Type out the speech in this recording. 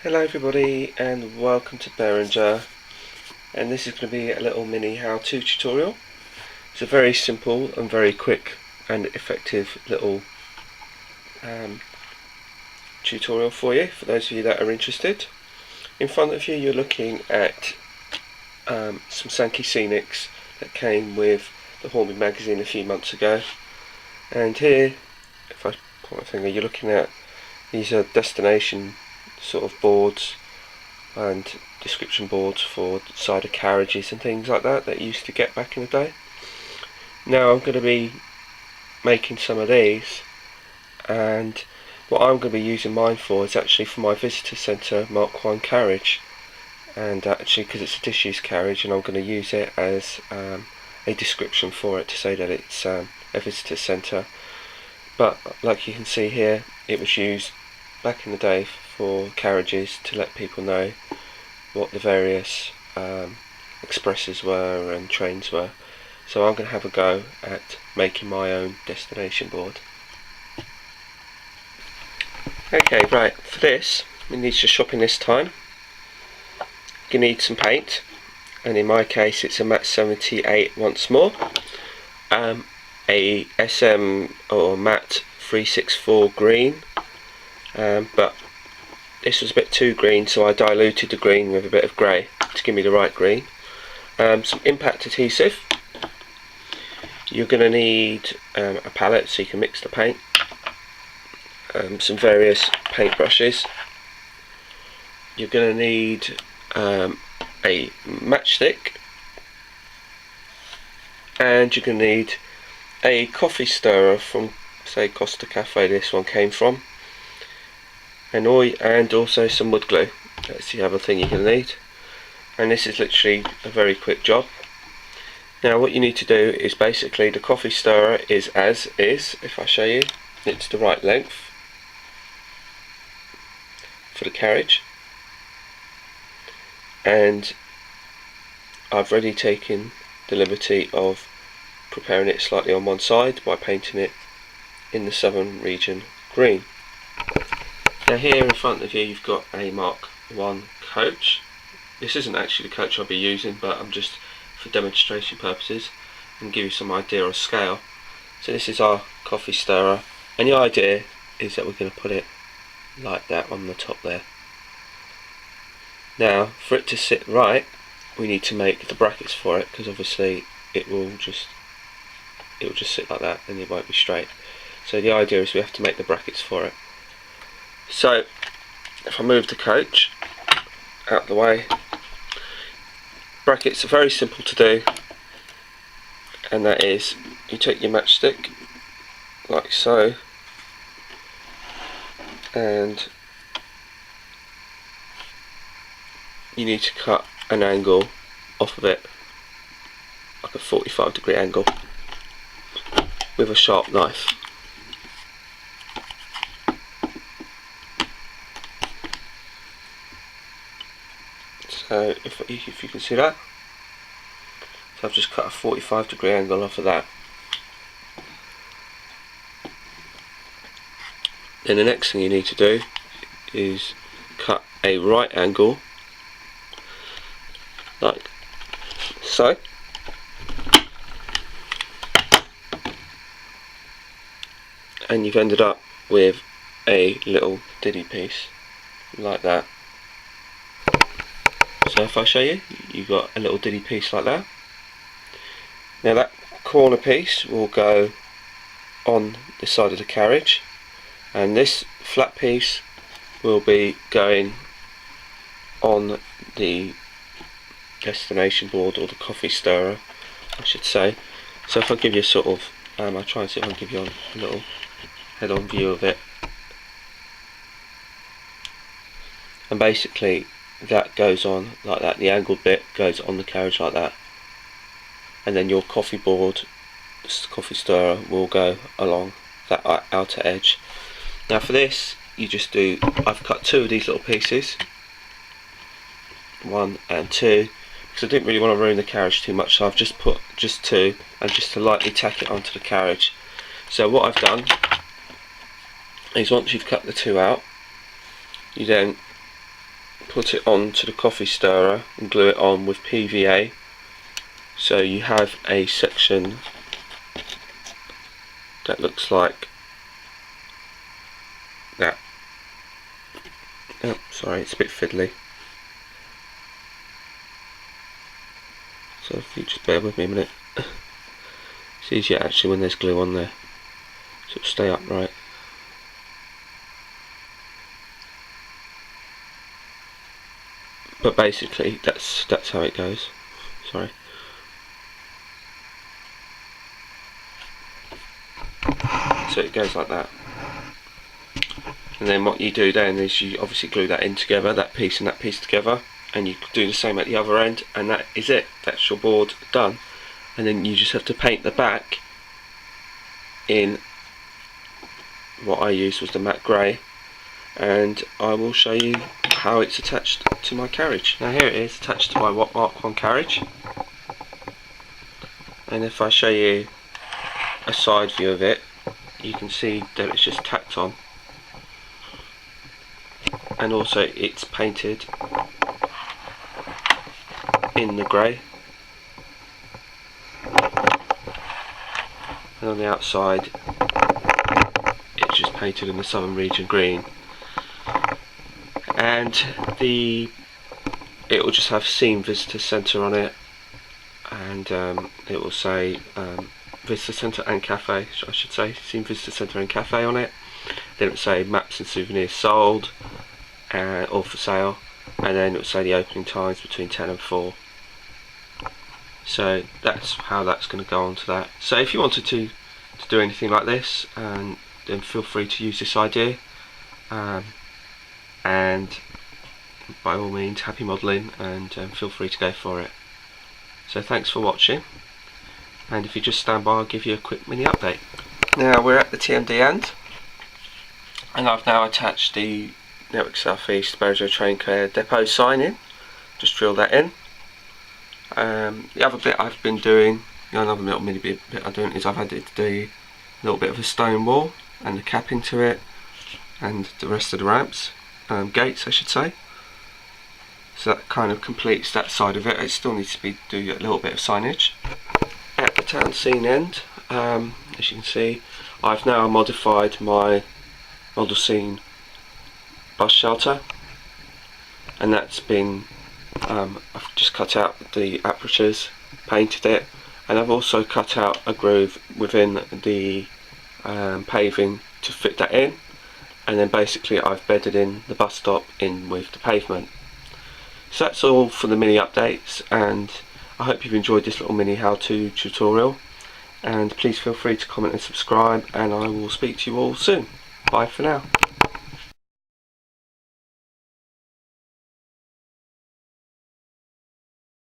Hello everybody and welcome to Berringer, and this is going to be a little mini how-to tutorial. It's a very simple and very quick and effective little tutorial for you, for those of you that are interested. In front of you you're looking at some Sankey Scenics that came with the Hornby magazine a few months ago, and here, if I point my finger, you're looking at these are destination sort of boards and description boards for side of carriages and things like that you used to get back in the day. Now I'm going to be making some of these, and what I'm going to be using mine for is actually for my visitor centre Mark 1 carriage, and actually because it's a disused carriage, and I'm going to use it as a description for it to say that it's a visitor centre. But like you can see here, it was used back in the day for carriages to let people know what the various expresses were and trains were. So I'm going to have a go at making my own destination board. Okay, right, for this we need some shopping this time. You need some paint, and in my case it's a matte 78 once more, a SM or matte 364 green, but this was a bit too green, so I diluted the green with a bit of grey to give me the right green. Some impact adhesive. You're going to need a palette so you can mix the paint. Some various paint brushes. You're going to need a matchstick, and you're going to need a coffee stirrer from, say, Costa Cafe. This one came from. And also some wood glue. That's the other thing you're going to need, and this is literally a very quick job. Now what you need to do is basically, the coffee stirrer is as is. If I show you, it's the right length for the carriage, and I've already taken the liberty of preparing it slightly on one side by painting it in the southern region green. Now here in front of you you've got a Mark 1 coach. This isn't actually the coach I'll be using, but I'm just for demonstration purposes and give you some idea of scale. So this is our coffee stirrer, and the idea is that we're going to put it like that on the top there. Now for it to sit right, we need to make the brackets for it, because obviously it will just sit like that and it won't be straight. So the idea is we have to make the brackets for it. So if I move the coach out of the way, brackets are very simple to do, and that is, you take your matchstick like so, and you need to cut an angle off of it, like a 45-degree angle, with a sharp knife. So if you can see that, so I've just cut a 45-degree angle off of that. Then the next thing you need to do is cut a right angle like so, and you've ended up with a little diddy piece like that. So if I show you, you've got a little diddy piece like that. Now that corner piece will go on the side of the carriage, and this flat piece will be going on the destination board, or the coffee stirrer I should say. So if I give you a sort of, I'll try and see if I can give you a little head-on view of it, and basically that goes on like that. The angled bit goes on the carriage like that, and then your coffee stirrer will go along that outer edge. Now for this, you just do, I've cut two of these little pieces, 1 and 2, because I didn't really want to ruin the carriage too much, so I've just put just 2, and just to lightly tack it onto the carriage. So what I've done is, once you've cut the 2 out, you then put it onto the coffee stirrer and glue it on with PVA, so you have a section that looks like that. Oh, sorry, it's a bit fiddly, so if you just bear with me a minute. It's easier actually when there's glue on there, so it'll stay upright. But basically that's how it goes. Sorry. So it goes like that. And then what you do then is you obviously glue that in together, that piece and that piece together, and you do the same at the other end, and that is it. That's your board done. And then you just have to paint the back in what I used was the matte grey, and I will show you how it's attached to my carriage. Now here it is attached to my Mark 1 carriage, and if I show you a side view of it, you can see that it's just tacked on, and also it's painted in the grey, and on the outside it's just painted in the Southern Region green, and it will just have Scene Visitor Centre on it, and it will say Visitor Centre and Cafe, I should say, Scene Visitor Centre and Cafe on it. Then it will say Maps and Souvenirs sold or for sale, and then it will say the opening times between 10 and 4. So that's how that's going to go on to that. So if you wanted to do anything like this, then feel free to use this idea, and by all means, happy modelling, and feel free to go for it. So thanks for watching, and if you just stand by, I'll give you a quick mini update. Now we're at the TMD end, and I've now attached the Network South East Berringer Train Care Depot sign in. Just drill that in. The other bit I've been doing, another little mini bit I'm doing, is I've added the little bit of a stone wall and the capping to it, and the rest of the ramps, gates I should say. So that kind of completes that side of it. It still needs to do a little bit of signage. At the town scene end, as you can see, I've now modified my model scene bus shelter, and that's been I've just cut out the apertures, painted it, and I've also cut out a groove within the paving to fit that in, and then basically I've bedded in the bus stop in with the pavement. So that's all for the mini updates, and I hope you've enjoyed this little mini how-to tutorial, and please feel free to comment and subscribe, and I will speak to you all soon. Bye for now.